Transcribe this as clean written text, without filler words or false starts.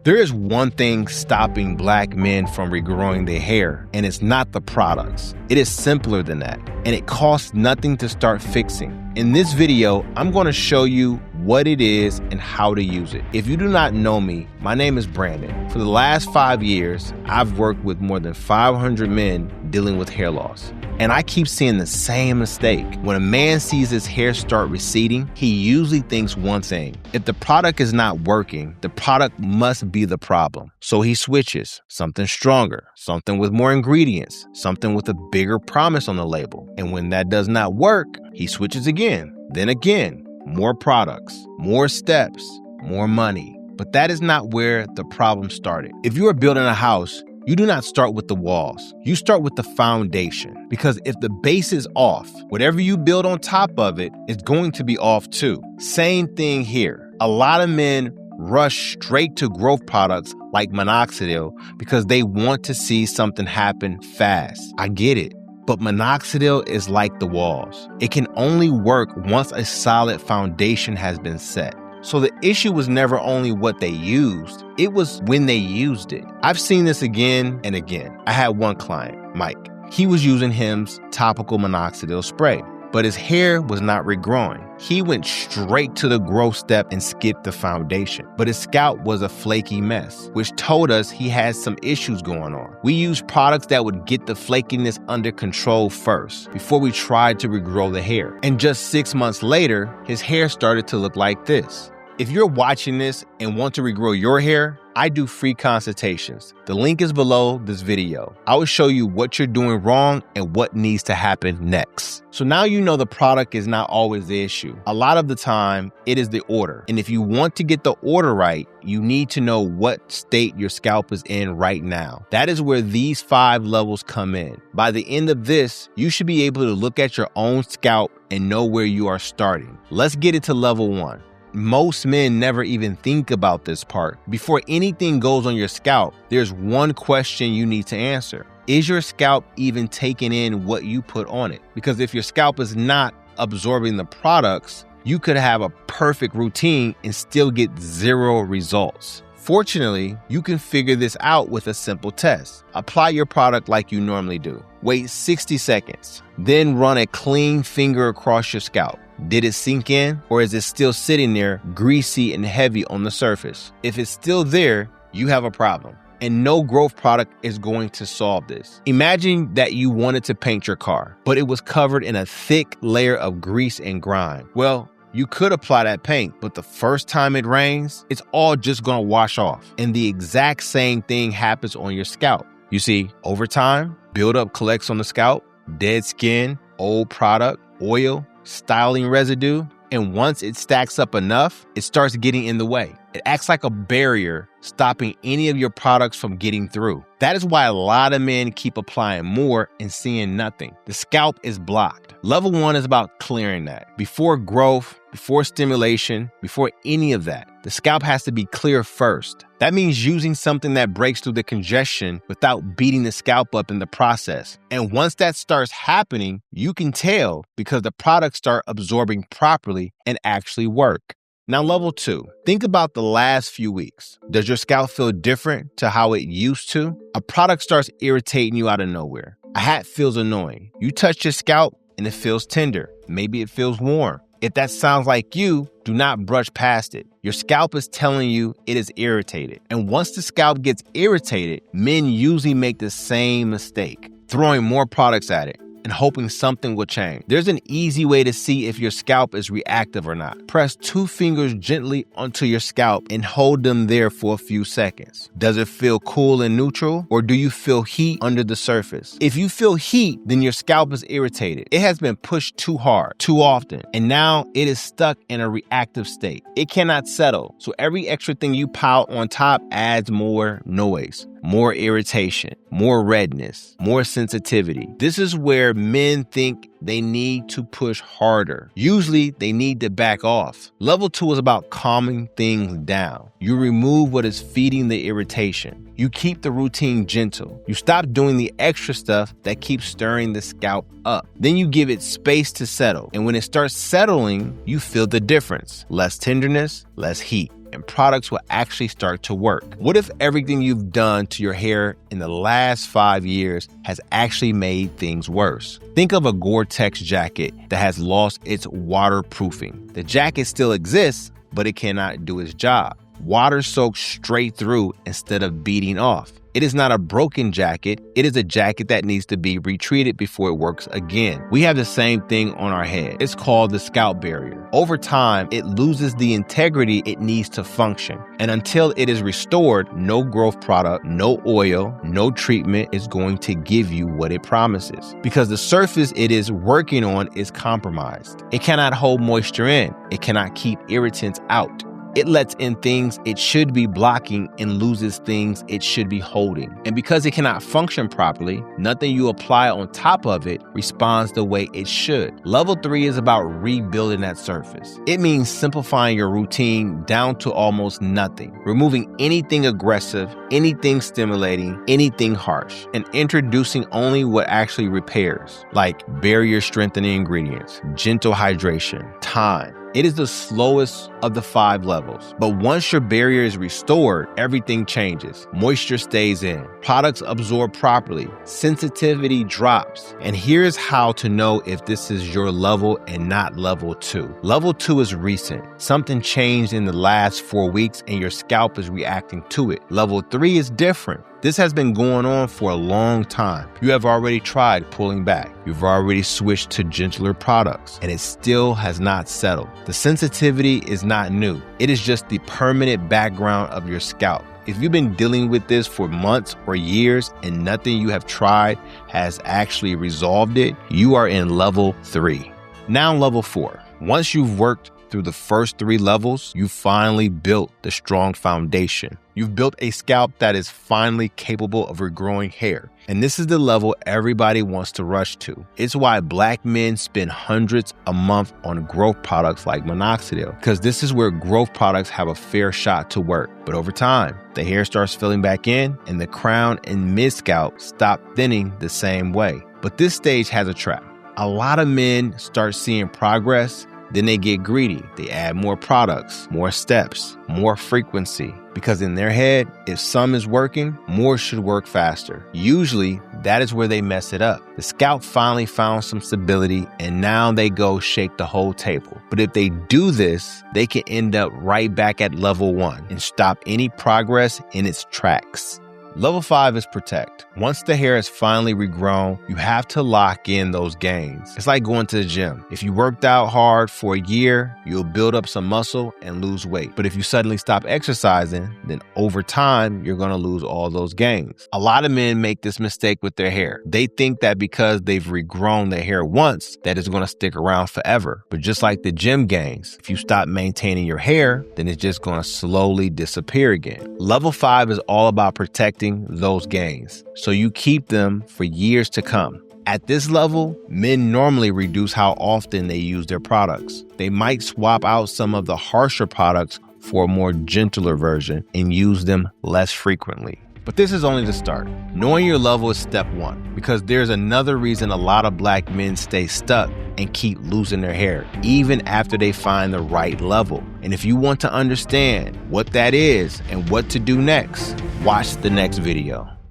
There is one thing stopping black men from regrowing their hair, and it's not the products. It is simpler than that, and it costs nothing to start fixing. In this video, I'm going to show you what it is and how to use it. If you do not know me, my name is Brandon. For the last 5 years, I've worked with more than 500 men dealing with hair loss. And I keep seeing the same mistake. When a man sees his hair start receding, he usually thinks one thing: if the product is not working, the product must be the problem. So he switches, something stronger, something with more ingredients, something with a bigger promise on the label. And when that does not work, he switches again, then again, more products, more steps, more money. But that is not where the problem started. If you are building a house, you do not start with the walls. You start with the foundation. Because if the base is off, whatever you build on top of it is going to be off too. Same thing here. A lot of men rush straight to growth products like minoxidil because they want to see something happen fast. I get it. But minoxidil is like the walls. It can only work once a solid foundation has been set. So the issue was never only what they used, it was when they used it. I've seen this again and again. I had one client, Mike. He was using Hims topical minoxidil spray, but his hair was not regrowing. He went straight to the growth step and skipped the foundation. But his scalp was a flaky mess, which told us he had some issues going on. We used products that would get the flakiness under control first, before we tried to regrow the hair. And just 6 months later, his hair started to look like this. If you're watching this and want to regrow your hair, I do free consultations. The link is below this video. I will show you what you're doing wrong and what needs to happen next. So now you know the product is not always the issue. A lot of the time, it is the order. And if you want to get the order right, you need to know what state your scalp is in right now. That is where these 5 levels come in. By the end of this, you should be able to look at your own scalp and know where you are starting. Let's get into level 1. Most men never even think about this part. Before anything goes on your scalp, there's one question you need to answer. Is your scalp even taking in what you put on it? Because if your scalp is not absorbing the products, you could have a perfect routine and still get 0 results. Fortunately, you can figure this out with a simple test. Apply your product like you normally do. Wait 60 seconds, then run a clean finger across your scalp. Did it sink in, or is it still sitting there greasy and heavy on the surface? If it's still there, you have a problem. And no growth product is going to solve this. Imagine that you wanted to paint your car, but it was covered in a thick layer of grease and grime. Well, you could apply that paint, but the first time it rains, it's all just gonna wash off. And the exact same thing happens on your scalp. You see, over time, buildup collects on the scalp, dead skin, old product, oil, styling residue, and once it stacks up enough, it starts getting in the way. It acts like a barrier, stopping any of your products from getting through. That is why a lot of men keep applying more and seeing nothing. The scalp is blocked. Level 1 is about clearing that. Before growth, before stimulation, before any of that, the scalp has to be clear first. That means using something that breaks through the congestion without beating the scalp up in the process. And once that starts happening, you can tell because the products start absorbing properly and actually work. Now, level 2, think about the last few weeks. Does your scalp feel different to how it used to? A product starts irritating you out of nowhere. A hat feels annoying. You touch your scalp and it feels tender. Maybe it feels warm. If that sounds like you, do not brush past it. Your scalp is telling you it is irritated. And once the scalp gets irritated, men usually make the same mistake, throwing more products at it and hoping something will change. There's an easy way to see if your scalp is reactive or not. Press 2 fingers gently onto your scalp and hold them there for a few seconds. Does it feel cool and neutral, or do you feel heat under the surface? If you feel heat, then your scalp is irritated. It has been pushed too hard, too often, and now it is stuck in a reactive state. It cannot settle, so every extra thing you pile on top adds more noise, more irritation, more redness, more sensitivity. This is where men think they need to push harder. Usually, they need to back off. Level 2 is about calming things down. You remove what is feeding the irritation. You keep the routine gentle. You stop doing the extra stuff that keeps stirring the scalp up. Then you give it space to settle. And when it starts settling, you feel the difference. Less tenderness, less heat. and products will actually start to work. What if everything you've done to your hair in the last 5 years has actually made things worse? Think of a Gore-Tex jacket that has lost its waterproofing. The jacket still exists, but it cannot do its job. Water soaks straight through instead of beating off. It is not a broken jacket. It is a jacket that needs to be retreated before it works again. We have the same thing on our head. It's called the scalp barrier. Over time, it loses the integrity it needs to function. And until it is restored, no growth product, no oil, no treatment is going to give you what it promises, because the surface it is working on is compromised. It cannot hold moisture in. It cannot keep irritants out. It lets in things it should be blocking and loses things it should be holding. And because it cannot function properly, nothing you apply on top of it responds the way it should. Level 3 is about rebuilding that surface. It means simplifying your routine down to almost nothing, removing anything aggressive, anything stimulating, anything harsh, and introducing only what actually repairs, like barrier strengthening ingredients, gentle hydration, time. It is the slowest of the 5 levels, but once your barrier is restored, everything changes. Moisture stays in, products absorb properly, sensitivity drops. And here's how to know if this is your level and not level 2. Level 2 is recent. Something changed in the last 4 weeks and your scalp is reacting to it. Level 3 is different. This has been going on for a long time. You have already tried pulling back. You've already switched to gentler products, and it still has not settled. The sensitivity is not new. It is just the permanent background of your scalp. If you've been dealing with this for months or years and nothing you have tried has actually resolved it, you are in level 3. Now level 4. Once you've worked through the first 3 levels, you finally built the strong foundation. You've built a scalp that is finally capable of regrowing hair. And this is the level everybody wants to rush to. It's why black men spend hundreds a month on growth products like minoxidil, because this is where growth products have a fair shot to work. But over time, the hair starts filling back in and the crown and mid-scalp stop thinning the same way. But this stage has a trap. A lot of men start seeing progress, then they get greedy. They add more products, more steps, more frequency. Because in their head, if some is working, more should work faster. Usually, that is where they mess it up. The scalp finally found some stability and now they go shake the whole table. But if they do this, they can end up right back at level 1 and stop any progress in its tracks. Level 5 is protect. Once the hair is finally regrown, you have to lock in those gains. It's like going to the gym. If you worked out hard for a year, you'll build up some muscle and lose weight. But if you suddenly stop exercising, then over time, you're going to lose all those gains. A lot of men make this mistake with their hair. They think that because they've regrown their hair once, that it's going to stick around forever. But just like the gym gains, if you stop maintaining your hair, then it's just going to slowly disappear again. Level 5 is all about protecting those gains, so you keep them for years to come. At this level, men normally reduce how often they use their products. They might swap out some of the harsher products for a more gentler version and use them less frequently. But this is only the start. Knowing your level is step 1, because there's another reason a lot of black men stay stuck and keep losing their hair, even after they find the right level. And if you want to understand what that is and what to do next, watch the next video.